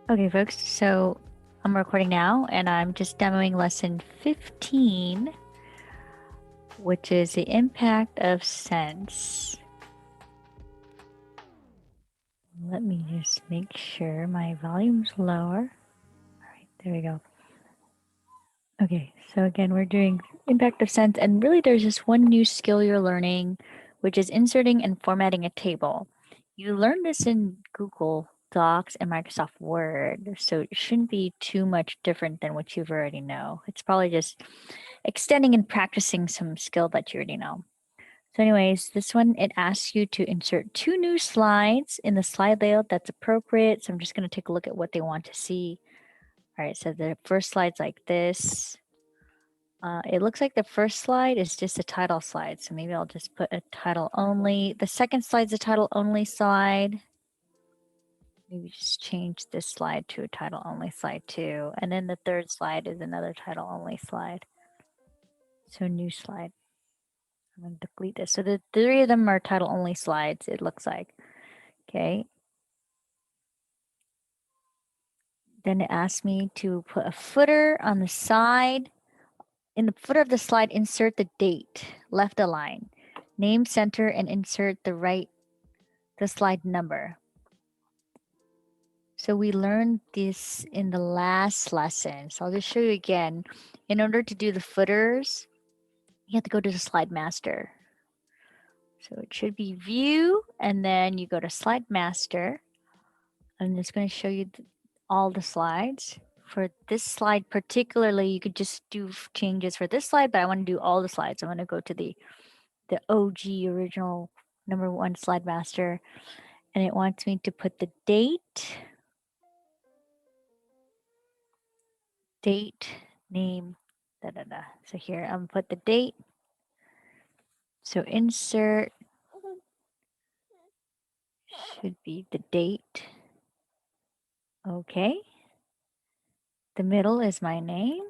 Okay, folks, so I'm recording now and I'm just demoing lesson 15, which is the impact of sense. Let me just make sure my volume's lower. All right, there we go. Okay, so again, we're doing impact of sense, and really there's just one new skill you're learning, which is inserting and formatting a table. You learned this in Google Docs and Microsoft Word, so it shouldn't be too much different than what you've already know. It's probably just extending and practicing some skill that you already know. So anyways, this one, it asks you to insert 2 new slides in the slide layout that's appropriate. So I'm just going to take a look at what they want to see. All right, so the first slide's like this. It looks like the first slide is just a title slide, so maybe I'll just put a title only. The second slide's a title only slide. Maybe just change this slide to a title only slide too. And then the third slide is another title only slide. So new slide. I'm going to delete this. So the 3 of them are title only slides, it looks like. Okay. Then it asks me to put a footer on the side. In the footer of the slide, insert the date, left align, name center, and insert the slide number. So we learned this in the last lesson. So I'll just show you again. In order to do the footers, you have to go to the slide master. So it should be view, and then you go to slide master. I'm just going to show you all the slides. For this slide particularly, you could just do changes for this slide, but I want to do all the slides. I want to go to the OG original #1 slide master, and it wants me to put the date, name, So here I'm gonna put the date. So insert should be the date. Okay. The middle is my name.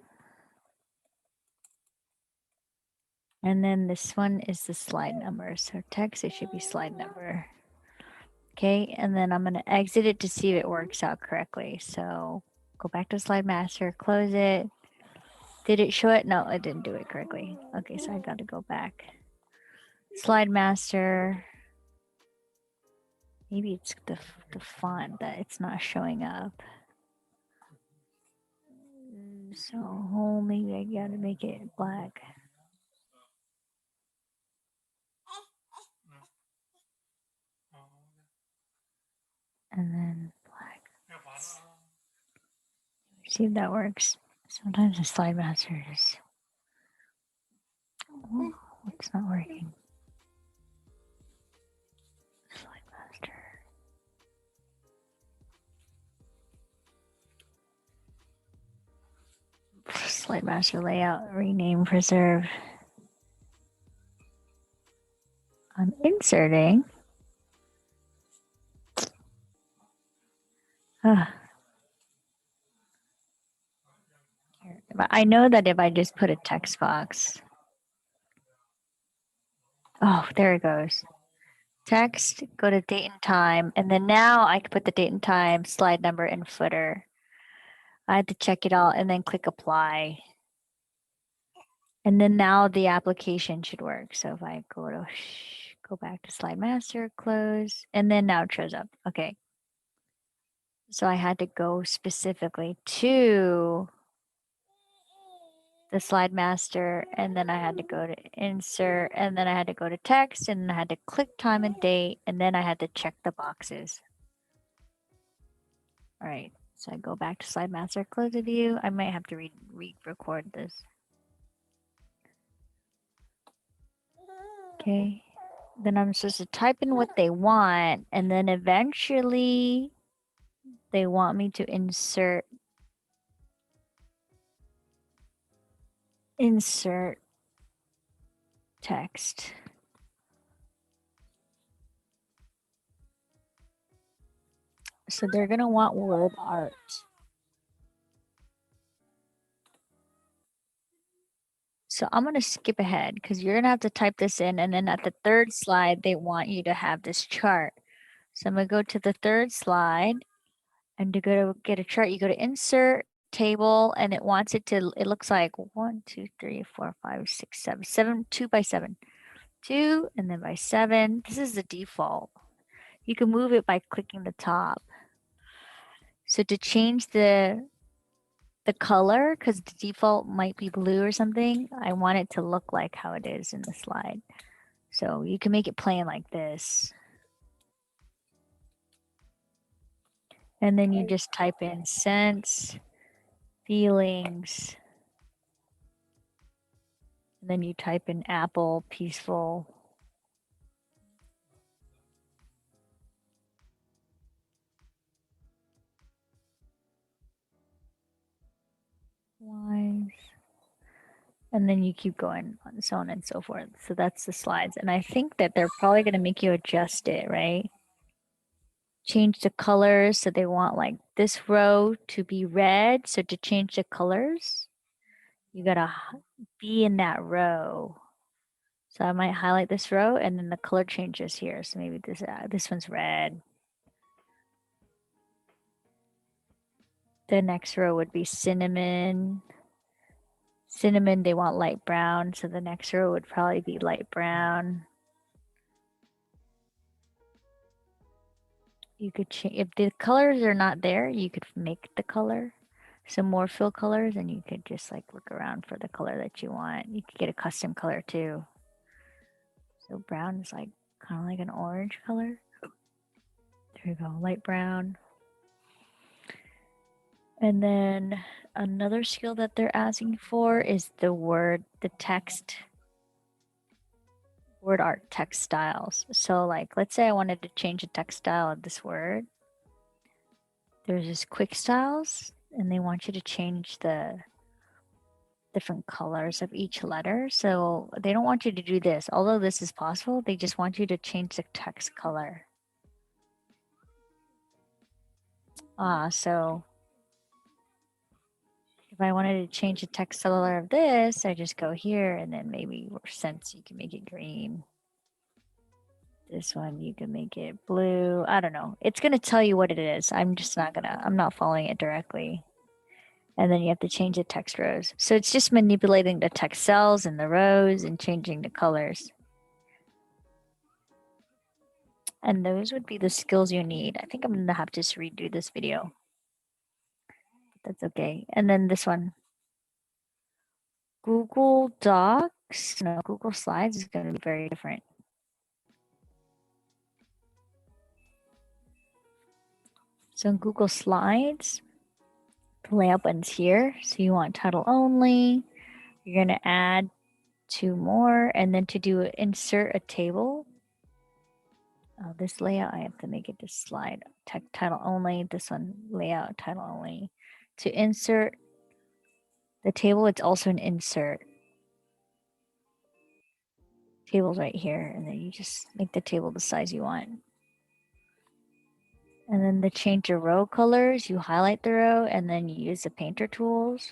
And then this one is the slide number. So text, it should be slide number. Okay, and then I'm gonna exit it to see if it works out correctly. So go back to slide master, close it. Did it show it? No, it didn't do it correctly. Okay, so I gotta go back. Slide master. Maybe it's the font that it's not showing up. So maybe I gotta make it black. And then black. See if that works. Sometimes the slide master is. Oh, it's not working. Slide master. Slide master layout, rename, preserve. I'm inserting. I know that if I just put a text box. Oh, there it goes. Text, go to date and time, and then now I can put the date and time, slide number, and footer. I had to check it all and then click apply. And then now the application should work. So if I go back to slide master, close, and then now it shows up. Okay. So I had to go specifically to the slide master, and then I had to go to insert, and then I had to go to text, and then I had to click time and date, and then I had to check the boxes. All right, so I go back to slide master, close the view. I might have to re-record this. Okay, then I'm supposed to type in what they want, and then eventually they want me to insert text. So they're gonna want word art. So I'm gonna skip ahead because you're gonna have to type this in, and then at the third slide, they want you to have this chart. So I'm gonna go to the third slide, And to go to get a chart, you go to insert table, and it wants it to, it looks like 1, 2, 3, 4, 5, 6, 7, 7, 2 by 7, 2, and then by 7. This is the default. You can move it by clicking the top. So to change the color, because the default might be blue or something, I want it to look like how it is in the slide. So you can make it plain like this. And then you just type in sense, feelings, and then you type in apple, peaceful. Wise. And then you keep going on, so on and so forth. So that's the slides. And I think that they're probably going to make you adjust it, right? Change the colors. So they want like this row to be red. So to change the colors, you got to be in that row. So I might highlight this row and then the color changes here. So maybe this one's red. The next row would be cinnamon. Cinnamon, they want light brown. So the next row would probably be light brown. You could change, if the colors are not there, you could make the color some more fill colors, and you could just like look around for the color that you want. You could get a custom color too. So brown is like kind of like an orange color. There you go, light brown. And then another skill that they're asking for is the text, word art text styles. So like, let's say I wanted to change the text style of this word. There's this quick styles, and they want you to change the different colors of each letter. So they don't want you to do this. Although this is possible, they just want you to change the text color. So if I wanted to change the text color of this, I just go here and then maybe sense you can make it green. This one, you can make it blue. I don't know. It's going to tell you what it is. I'm not following it directly. And then you have to change the text rows. So it's just manipulating the text cells and the rows and changing the colors. And those would be the skills you need. I think I'm going to have to just redo this video. That's okay. And then this one. Google Docs, no, Google Slides is going to be very different. So in Google Slides, the layout button's here. So you want title only. You're going to add 2 more. And then to do insert a table, this layout, I have to make it this slide, title only. This one, layout, title only. To insert the table, it's also an insert. Table's right here, and then you just make the table the size you want. And then to change your row colors, you highlight the row and then you use the painter tools.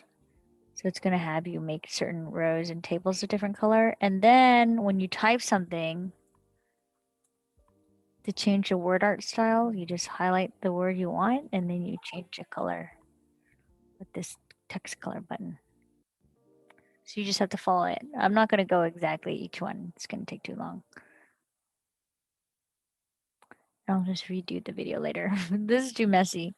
So it's going to have you make certain rows and tables a different color. And then when you type something, to change the word art style, you just highlight the word you want and then you change the color with this text color button. So you just have to follow it. I'm not going to go exactly each one. It's going to take too long. I'll just redo the video later. This is too messy.